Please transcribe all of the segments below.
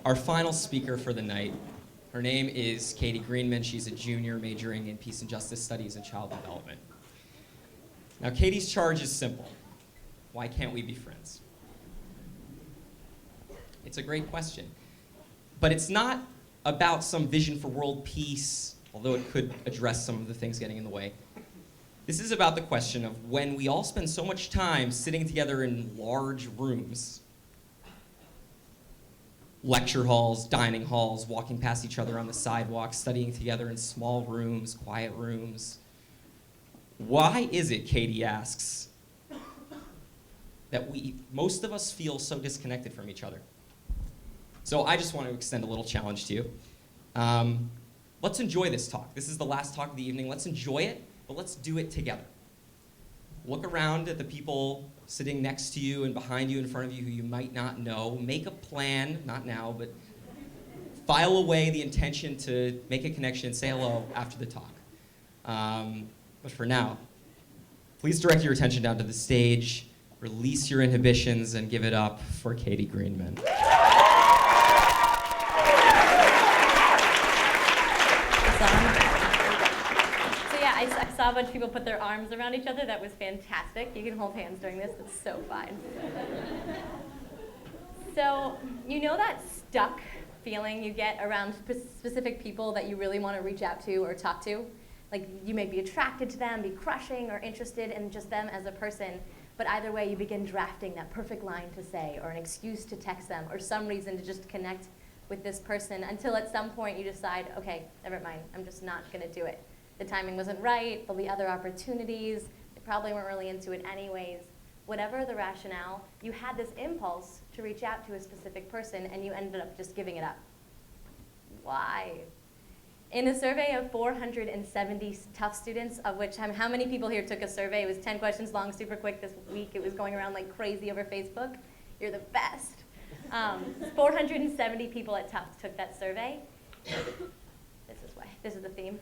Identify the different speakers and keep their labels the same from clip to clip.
Speaker 1: our final speaker for the night. Her name is Katie Greenman. She's a junior majoring in Peace and Justice Studies and Child Development. Now, Katie's charge is simple. Why can't we be friends? It's a great question. But it's not about some vision for world peace, although it could address some of the things getting in the way. This is about the question of when we all spend so much time sitting together in large rooms, lecture halls, dining halls, walking past each other on the sidewalk, studying together in small rooms, quiet rooms. Why is it, Katie asks, that most of us feel so disconnected from each other? So I just want to extend a little challenge to you. Let's enjoy this talk. This is the last talk of the evening. Let's enjoy it, but let's do it together. Look around at the people sitting next to you and behind you, in front of you, who you might not know. Make a plan, not now, but file away the intention to make a connection and say hello after the talk. But for now, please direct your attention down to the stage, release your inhibitions, and give it up for Katie Greenman.
Speaker 2: I saw a bunch of people put their arms around each other. That was fantastic. You can hold hands during this. It's so fun. So, you know that stuck feeling you get around specific people that you really want to reach out to or talk to? Like, you may be attracted to them, be crushing or interested in just them as a person, but either way, you begin drafting that perfect line to say or an excuse to text them or some reason to just connect with this person until at some point you decide, okay, never mind, I'm just not going to do it. The timing wasn't right, there'll be other opportunities, they probably weren't really into it anyways. Whatever the rationale, you had this impulse to reach out to a specific person and you ended up just giving it up. Why? In a survey of 470 Tufts students, of which, how many people here took a survey? It was 10 questions long, super quick this week. It was going around like crazy over Facebook. You're the best. 470 people at Tufts took that survey. This is the theme.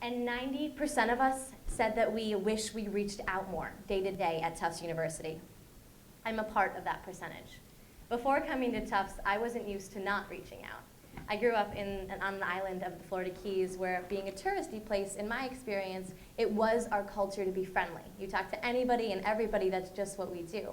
Speaker 2: And 90% of us said that we wish we reached out more day to day at Tufts University. I'm a part of that percentage. Before coming to Tufts, I wasn't used to not reaching out. I grew up on the island of the Florida Keys, where being a touristy place, in my experience, it was our culture to be friendly. You talk to anybody and everybody, that's just what we do.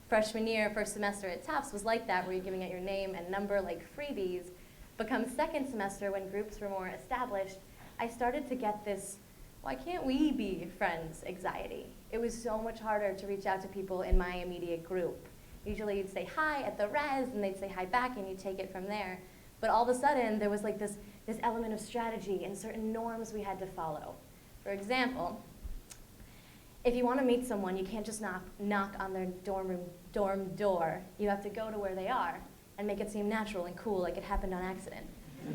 Speaker 2: Freshman year, first semester at Tufts was like that, where you're giving out your name and number like freebies. But come second semester, when groups were more established, I started to get this, why can't we be friends anxiety. It was so much harder to reach out to people in my immediate group. Usually you'd say hi at the res, and they'd say hi back, and you'd take it from there. But all of a sudden, there was like this element of strategy and certain norms we had to follow. For example, if you want to meet someone, you can't just knock on their dorm door. You have to go to where they are and make it seem natural and cool, like it happened on accident. 2.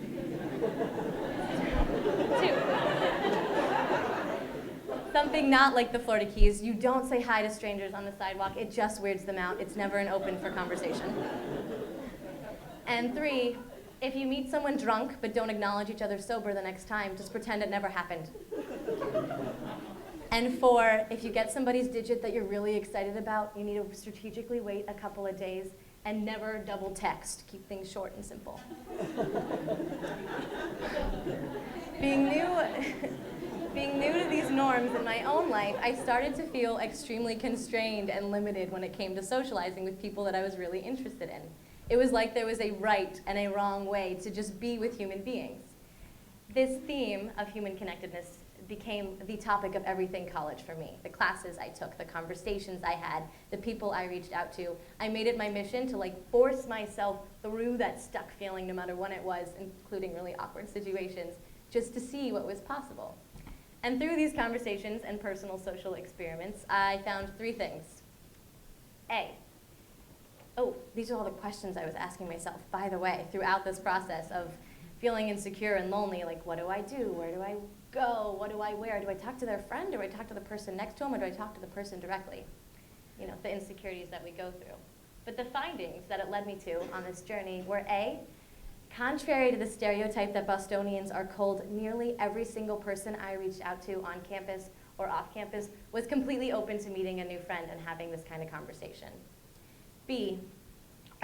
Speaker 2: Something not like the Florida Keys. You don't say hi to strangers on the sidewalk. It just weirds them out. It's never an open for conversation. And 3, if you meet someone drunk but don't acknowledge each other sober the next time, just pretend it never happened. And 4, if you get somebody's digit that you're really excited about, you need to strategically wait a couple of days and never double text. Keep things short and simple. Being new to these norms in my own life, I started to feel extremely constrained and limited when it came to socializing with people that I was really interested in. It was like there was a right and a wrong way to just be with human beings. This theme of human connectedness became the topic of everything college for me. The classes I took, the conversations I had, the people I reached out to. I made it my mission to force myself through that stuck feeling, no matter when it was, including really awkward situations, just to see what was possible. And through these conversations and personal social experiments, I found 3 things. These are all the questions I was asking myself, by the way, throughout this process of feeling insecure and lonely, like, what do I do? Where do I go? What do I wear? Do I talk to their friend? Do I talk to the person next to them? Or do I talk to the person directly? You know, the insecurities that we go through. But the findings that it led me to on this journey were A, contrary to the stereotype that Bostonians are cold, nearly every single person I reached out to on campus or off campus was completely open to meeting a new friend and having this kind of conversation. B,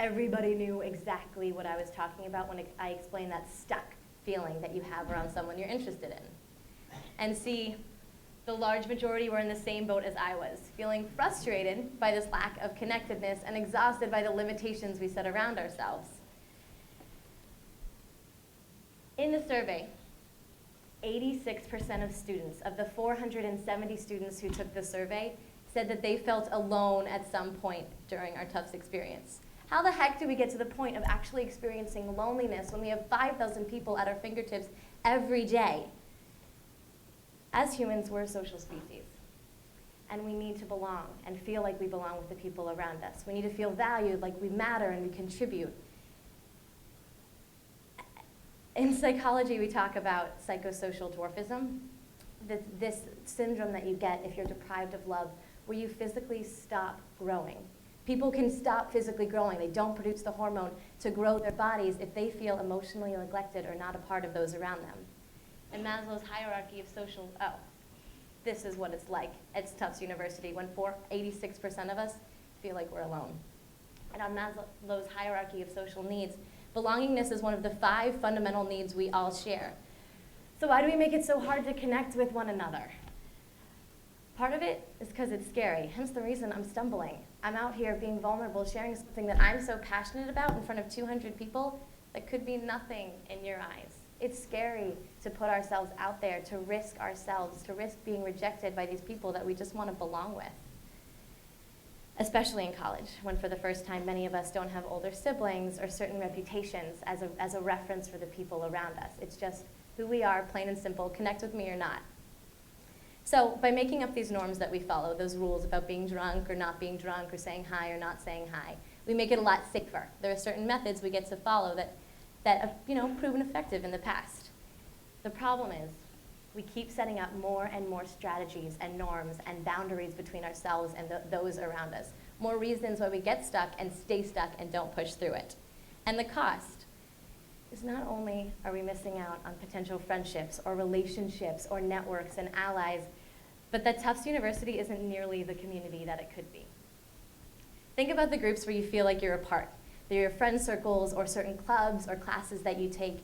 Speaker 2: Everybody knew exactly what I was talking about when I explained that stuck feeling that you have around someone you're interested in. And see, the large majority were in the same boat as I was, feeling frustrated by this lack of connectedness and exhausted by the limitations we set around ourselves. In the survey, 86% of students, of the 470 students who took the survey, said that they felt alone at some point during our Tufts experience. How the heck do we get to the point of actually experiencing loneliness when we have 5,000 people at our fingertips every day? As humans, we're a social species, and we need to belong and feel like we belong with the people around us. We need to feel valued, like we matter and we contribute. In psychology, we talk about psychosocial dwarfism, this syndrome that you get if you're deprived of love, where you physically stop growing. People can stop physically growing. They don't produce the hormone to grow their bodies if they feel emotionally neglected or not a part of those around them. In Maslow's hierarchy of social, this is what it's like at Tufts University when 86% of us feel like we're alone. And on Maslow's hierarchy of social needs, belongingness is one of the 5 fundamental needs we all share. So why do we make it so hard to connect with one another? Part of it is because it's scary, hence the reason I'm stumbling. I'm out here being vulnerable, sharing something that I'm so passionate about in front of 200 people that could be nothing in your eyes. It's scary to put ourselves out there, to risk ourselves, to risk being rejected by these people that we just want to belong with. Especially in college, when for the first time many of us don't have older siblings or certain reputations as a reference for the people around us. It's just who we are, plain and simple, connect with me or not. So by making up these norms that we follow, those rules about being drunk or not being drunk or saying hi or not saying hi, we make it a lot safer. There are certain methods we get to follow that have proven effective in the past. The problem is we keep setting up more and more strategies and norms and boundaries between ourselves and those around us. More reasons why we get stuck and stay stuck and don't push through it. And the cost is not only are we missing out on potential friendships or relationships or networks and allies, but that Tufts University isn't nearly the community that it could be. Think about the groups where you feel like you're a part. They're your friend circles or certain clubs or classes that you take.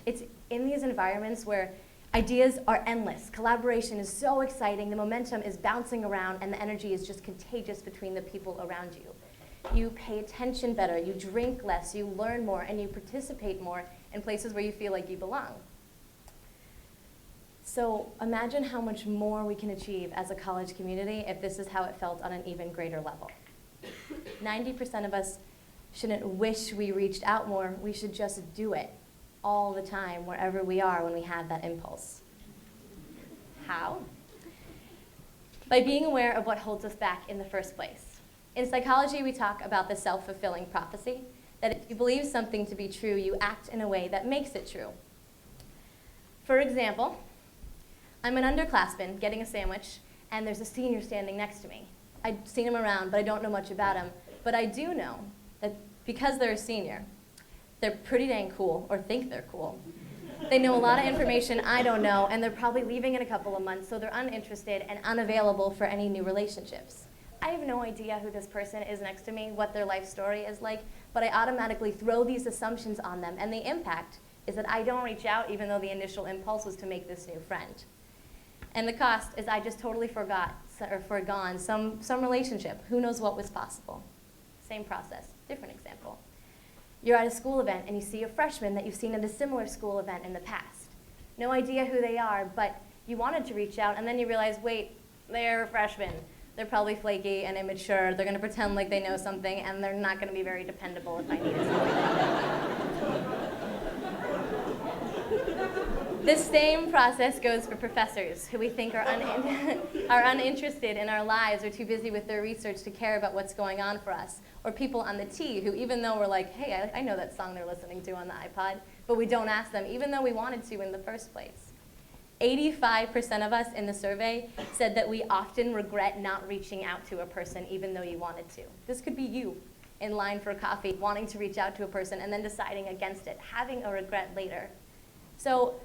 Speaker 2: It's in these environments where ideas are endless. Collaboration is so exciting, the momentum is bouncing around, and the energy is just contagious between the people around you. You pay attention better, you drink less, you learn more, and you participate more in places where you feel like you belong. So imagine how much more we can achieve as a college community if this is how it felt on an even greater level. 90% of us shouldn't wish we reached out more, we should just do it all the time, wherever we are when we have that impulse. How? By being aware of what holds us back in the first place. In psychology, we talk about the self-fulfilling prophecy, that if you believe something to be true, you act in a way that makes it true. For example, I'm an underclassman getting a sandwich, and there's a senior standing next to me. I've seen him around, but I don't know much about him. But I do know that because they're a senior, they're pretty dang cool, or think they're cool. They know a lot of information I don't know, and they're probably leaving in a couple of months, so they're uninterested and unavailable for any new relationships. I have no idea who this person is next to me, what their life story is like, but I automatically throw these assumptions on them, and the impact is that I don't reach out even though the initial impulse was to make this new friend. And the cost is I just totally forgone some relationship. Who knows what was possible? Same process, different example. You're at a school event and you see a freshman that you've seen at a similar school event in the past. No idea who they are, but you wanted to reach out, and then you realize, wait, they're a freshman. They're probably flaky and immature. They're going to pretend like they know something, and they're not going to be very dependable if I need something. This same process goes for professors who we think are uninterested in our lives or too busy with their research to care about what's going on for us. Or people on the T who, even though we're like, hey, I know that song they're listening to on the iPod, but we don't ask them, even though we wanted to in the first place. 85% of us in the survey said that we often regret not reaching out to a person even though you wanted to. This could be you in line for coffee, wanting to reach out to a person and then deciding against it, having a regret later. So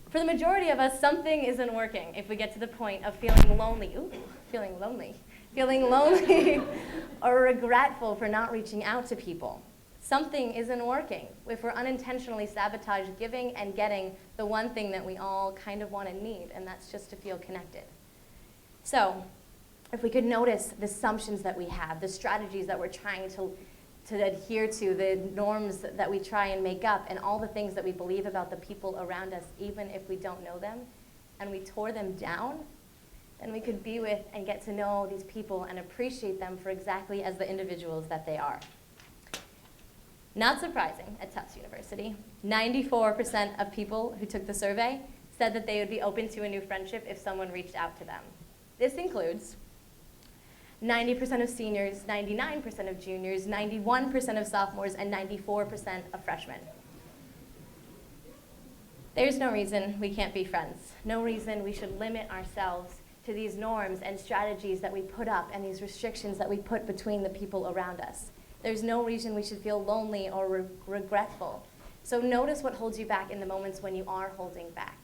Speaker 2: for the majority of us, something isn't working if we get to the point of feeling lonely, feeling lonely, or regretful for not reaching out to people. something isn't working, if we're unintentionally sabotage giving and getting the one thing that we all kind of want and need, and that's just to feel connected. So, if we could notice the assumptions that we have, the strategies that we're trying to adhere to, the norms that we try and make up, and all the things that we believe about the people around us, even if we don't know them, and we tore them down, then we could be with and get to know these people and appreciate them for exactly as the individuals that they are. Not surprising at Tufts University, 94% of people who took the survey said that they would be open to a new friendship if someone reached out to them. This includes 90% of seniors, 99% of juniors, 91% of sophomores, and 94% of freshmen. There's no reason we can't be friends. No reason we should limit ourselves to these norms and strategies that we put up and these restrictions that we put between the people around us. There's no reason we should feel lonely or regretful. So notice what holds you back in the moments when you are holding back.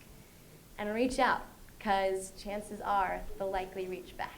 Speaker 2: And reach out, because chances are they'll likely reach back.